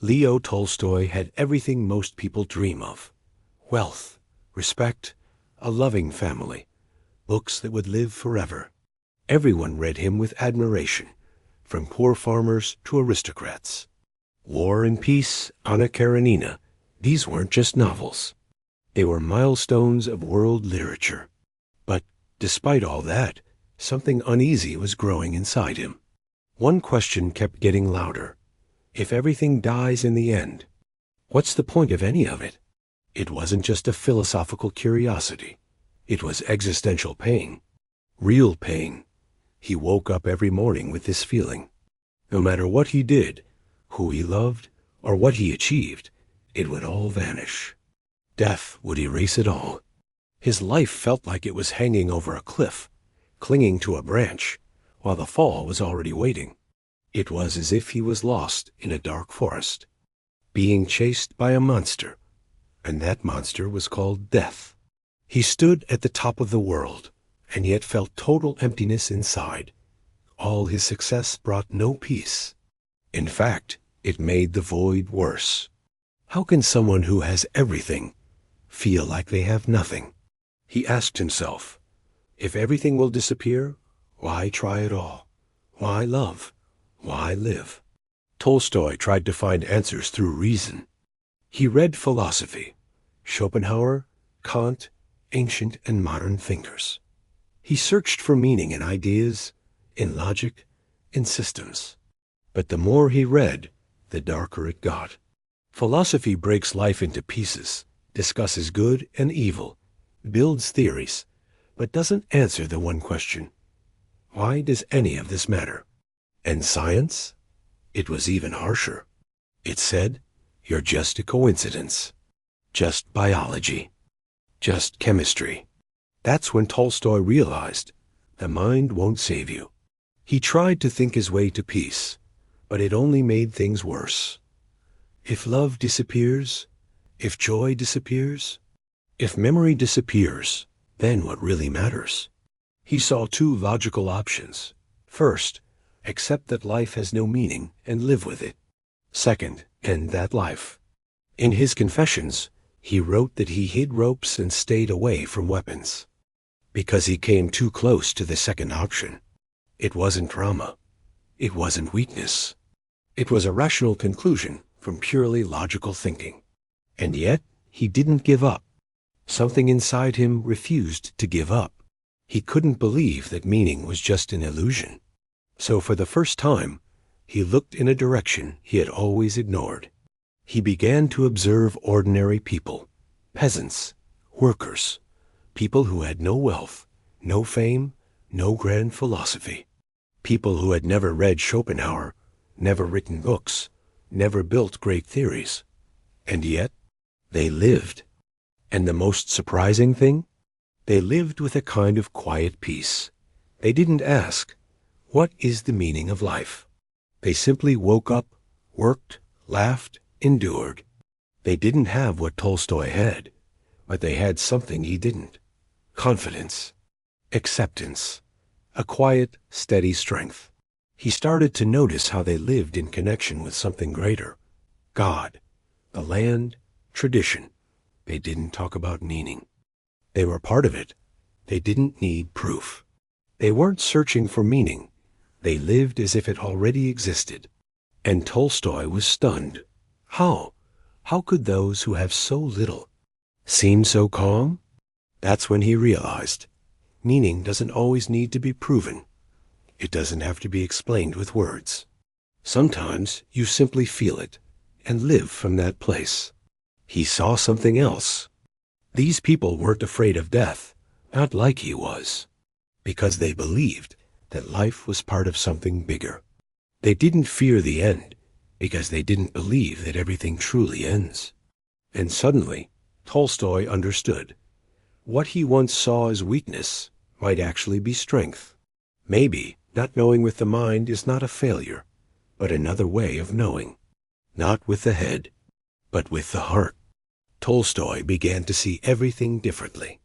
Leo Tolstoy had everything most people dream of: wealth, respect, a loving family, books that would live forever. Everyone read him with admiration, from poor farmers to aristocrats. War and Peace, Anna Karenina, these weren't just novels. They were milestones of world literature. But despite all that, something uneasy was growing inside him. One question kept getting louder. If everything dies in the end, what's the point of any of it? It wasn't just a philosophical curiosity. It was existential pain. Real pain. He woke up every morning with this feeling. No matter what he did, who he loved, or what he achieved, it would all vanish. Death would erase it all. His life felt like it was hanging over a cliff, clinging to a branch, while the fall was already waiting. It was as if he was lost in a dark forest, being chased by a monster, and that monster was called death. He stood at the top of the world, and yet felt total emptiness inside. All his success brought no peace. In fact, it made the void worse. How can someone who has everything feel like they have nothing? He asked himself, if everything will disappear, why try at all? Why love? Why live? Tolstoy tried to find answers through reason. He read philosophy, Schopenhauer, Kant, ancient and modern thinkers. He searched for meaning in ideas, in logic, in systems. But the more he read, the darker it got. Philosophy breaks life into pieces, discusses good and evil, builds theories, but doesn't answer the one question: why does any of this matter? And science? It was even harsher. It said, you're just a coincidence. Just biology. Just chemistry. That's when Tolstoy realized the mind won't save you. He tried to think his way to peace, but it only made things worse. If love disappears, if joy disappears, if memory disappears, then what really matters? He saw two logical options. First, accept that life has no meaning and live with it. Second, end that life. In his Confessions, he wrote that he hid ropes and stayed away from weapons, because he came too close to the second option. It wasn't drama. It wasn't weakness. It was a rational conclusion from purely logical thinking. And yet, he didn't give up. Something inside him refused to give up. He couldn't believe that meaning was just an illusion. So for the first time, he looked in a direction he had always ignored. He began to observe ordinary people, peasants, workers, people who had no wealth, no fame, no grand philosophy, people who had never read Schopenhauer, never written books, never built great theories. And yet, they lived. And the most surprising thing? They lived with a kind of quiet peace. They didn't ask, what is the meaning of life? They simply woke up, worked, laughed, endured. They didn't have what Tolstoy had, but they had something he didn't: confidence, acceptance, a quiet, steady strength. He started to notice how they lived in connection with something greater: God, the land, tradition. They didn't talk about meaning. They were part of it. They didn't need proof. They weren't searching for meaning. They lived as if it already existed. And Tolstoy was stunned. How? How could those who have so little seem so calm? That's when he realized meaning doesn't always need to be proven. It doesn't have to be explained with words. Sometimes you simply feel it and live from that place. He saw something else. These people weren't afraid of death, not like he was, because they believed that life was part of something bigger. They didn't fear the end, because they didn't believe that everything truly ends. And suddenly, Tolstoy understood. What he once saw as weakness might actually be strength. Maybe not knowing with the mind is not a failure, but another way of knowing. Not with the head, but with the heart. Tolstoy began to see everything differently.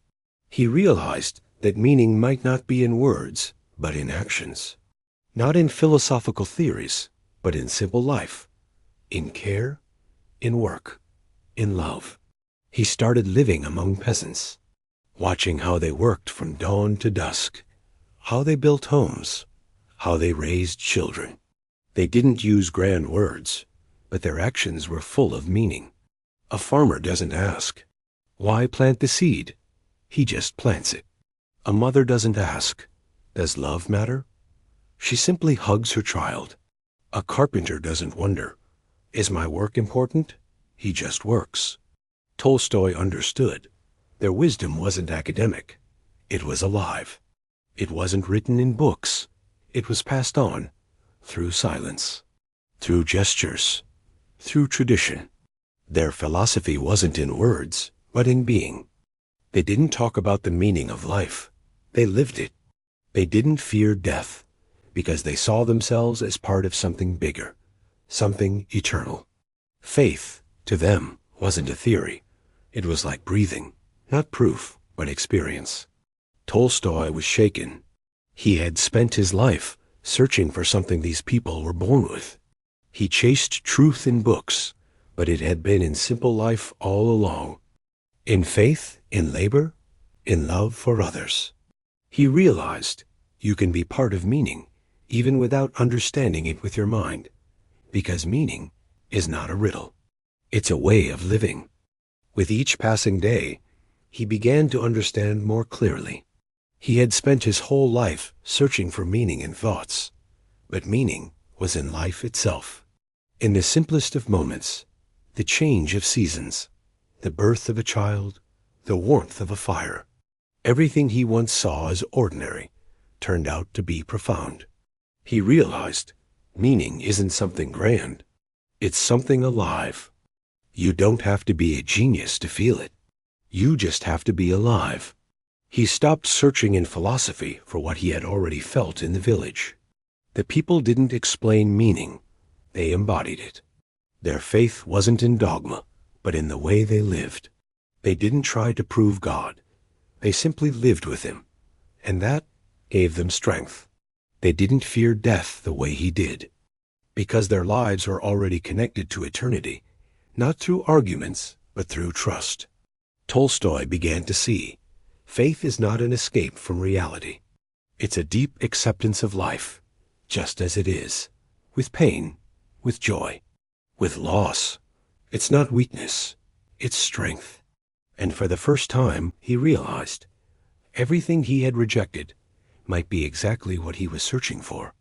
He realized that meaning might not be in words, but in actions. Not in philosophical theories, but in simple life, in care, in work, in love. He started living among peasants, watching how they worked from dawn to dusk, how they built homes, how they raised children. They didn't use grand words, but their actions were full of meaning. A farmer doesn't ask, "Why plant the seed?" He just plants it. A mother doesn't ask, "Does love matter?" She simply hugs her child. A carpenter doesn't wonder, "Is my work important?" He just works. Tolstoy understood. Their wisdom wasn't academic. It was alive. It wasn't written in books. It was passed on through silence, through gestures, through tradition. Their philosophy wasn't in words, but in being. They didn't talk about the meaning of life. They lived it. They didn't fear death because they saw themselves as part of something bigger, something eternal. Faith, to them, wasn't a theory. It was like breathing, not proof, but experience. Tolstoy was shaken. He had spent his life searching for something these people were born with. He chased truth in books, but it had been in simple life all along. In faith, in labor, in love for others. He realized you can be part of meaning even without understanding it with your mind, because meaning is not a riddle. It's a way of living. With each passing day, he began to understand more clearly. He had spent his whole life searching for meaning in thoughts, but meaning was in life itself. In the simplest of moments, the change of seasons, the birth of a child, the warmth of a fire. Everything he once saw as ordinary turned out to be profound. He realized meaning isn't something grand. It's something alive. You don't have to be a genius to feel it. You just have to be alive. He stopped searching in philosophy for what he had already felt in the village. The people didn't explain meaning. They embodied it. Their faith wasn't in dogma, but in the way they lived. They didn't try to prove God. They simply lived with him, and that gave them strength. They didn't fear death the way he did, because their lives were already connected to eternity, not through arguments, but through trust. Tolstoy began to see faith is not an escape from reality. It's a deep acceptance of life, just as it is, with pain, with joy, with loss. It's not weakness, it's strength. And for the first time, he realized everything he had rejected might be exactly what he was searching for.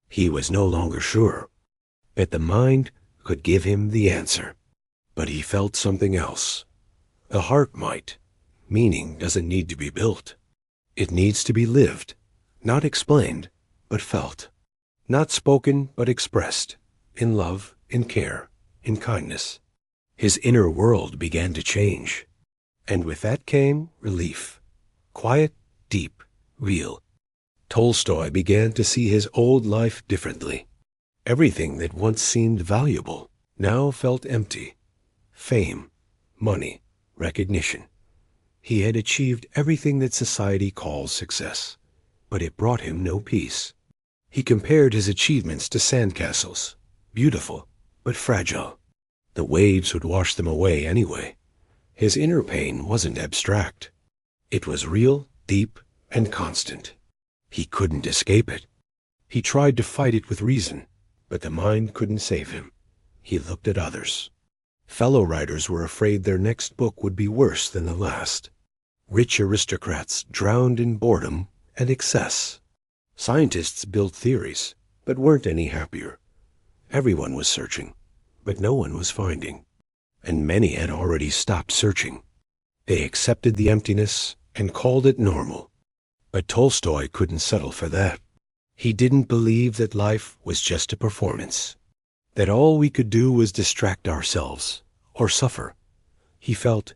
He was no longer sure that the mind could give him the answer, but he felt something else. The heart might. Meaning doesn't need to be built. It needs to be lived, not explained, but felt. Not spoken, but expressed, in love, in care, in kindness. His inner world began to change, and with that came relief. Quiet, deep, real. Tolstoy began to see his old life differently. Everything that once seemed valuable now felt empty. Fame, money, recognition. He had achieved everything that society calls success, but it brought him no peace. He compared his achievements to sandcastles, beautiful, but fragile. The waves would wash them away anyway. His inner pain wasn't abstract. It was real, deep, and constant. He couldn't escape it. He tried to fight it with reason, but the mind couldn't save him. He looked at others. Fellow writers were afraid their next book would be worse than the last. Rich aristocrats drowned in boredom and excess. Scientists built theories, but weren't any happier. Everyone was searching, but no one was finding. And many had already stopped searching. They accepted the emptiness and called it normal. But Tolstoy couldn't settle for that. He didn't believe that life was just a performance, that all we could do was distract ourselves or suffer. He felt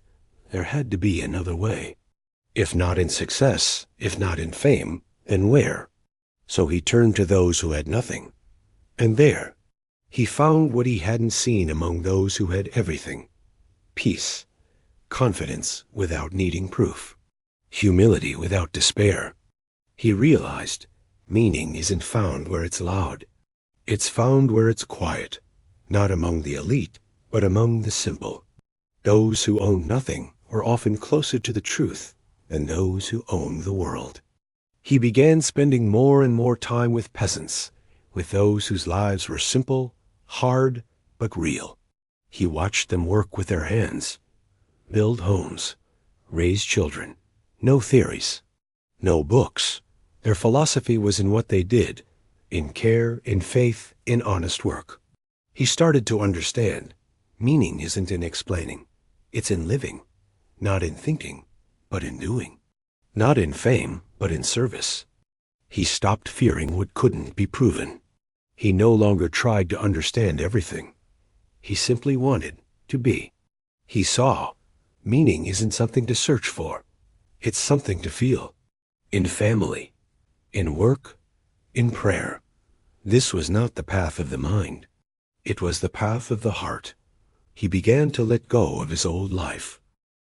there had to be another way. If not in success, if not in fame, then where? So he turned to those who had nothing. And there, he found what he hadn't seen among those who had everything: peace, confidence without needing proof, humility without despair. He realized meaning isn't found where it's loud. It's found where it's quiet, not among the elite, but among the simple. Those who own nothing were often closer to the truth than those who own the world. He began spending more and more time with peasants, with those whose lives were simple, hard, but real. He watched them work with their hands, build homes, raise children. No theories, no books. Their philosophy was in what they did, in care, in faith, in honest work. He started to understand. Meaning isn't in explaining. It's in living. Not in thinking, but in doing. Not in fame, but in service. He stopped fearing what couldn't be proven. He no longer tried to understand everything. He simply wanted to be. He saw meaning isn't something to search for. It's something to feel. In family, in work, in prayer. This was not the path of the mind. It was the path of the heart. He began to let go of his old life.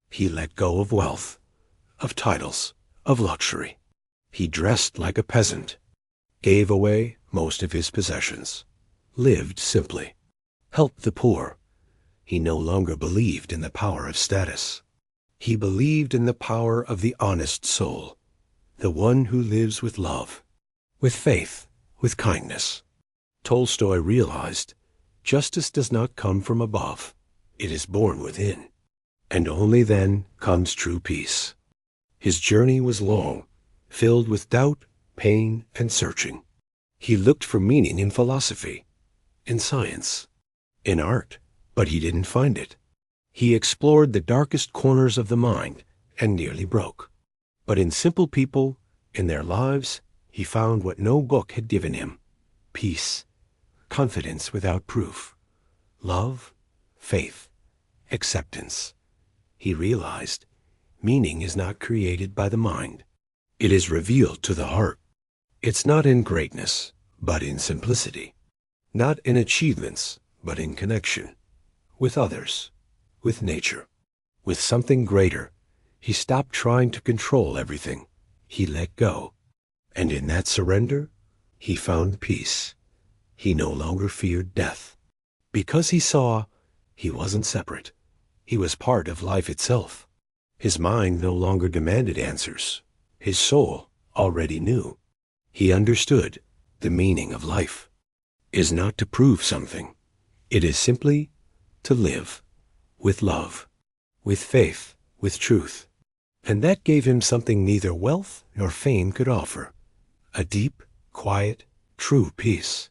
He let go of wealth, of titles, of luxury. He dressed like a peasant, gave away most of his possessions, lived simply, helped the poor. He no longer believed in the power of status. He believed in the power of the honest soul, the one who lives with love, with faith, with kindness. Tolstoy realized justice does not come from above. It is born within, and only then comes true peace. His journey was long, filled with doubt, pain, and searching. He looked for meaning in philosophy, in science, in art, but he didn't find it. He explored the darkest corners of the mind and nearly broke. But in simple people, in their lives, he found what no book had given him: peace, confidence without proof, love, faith, acceptance. He realized meaning is not created by the mind. It is revealed to the heart. It's not in greatness, but in simplicity. Not in achievements, but in connection. With others, with nature, with something greater. He stopped trying to control everything. He let go. And in that surrender, he found peace. He no longer feared death. Because he saw he wasn't separate. He was part of life itself. His mind no longer demanded answers. His soul already knew. He understood the meaning of life is not to prove something. It is simply to live with love, with faith, with truth. And that gave him something neither wealth nor fame could offer: a deep, quiet, true peace.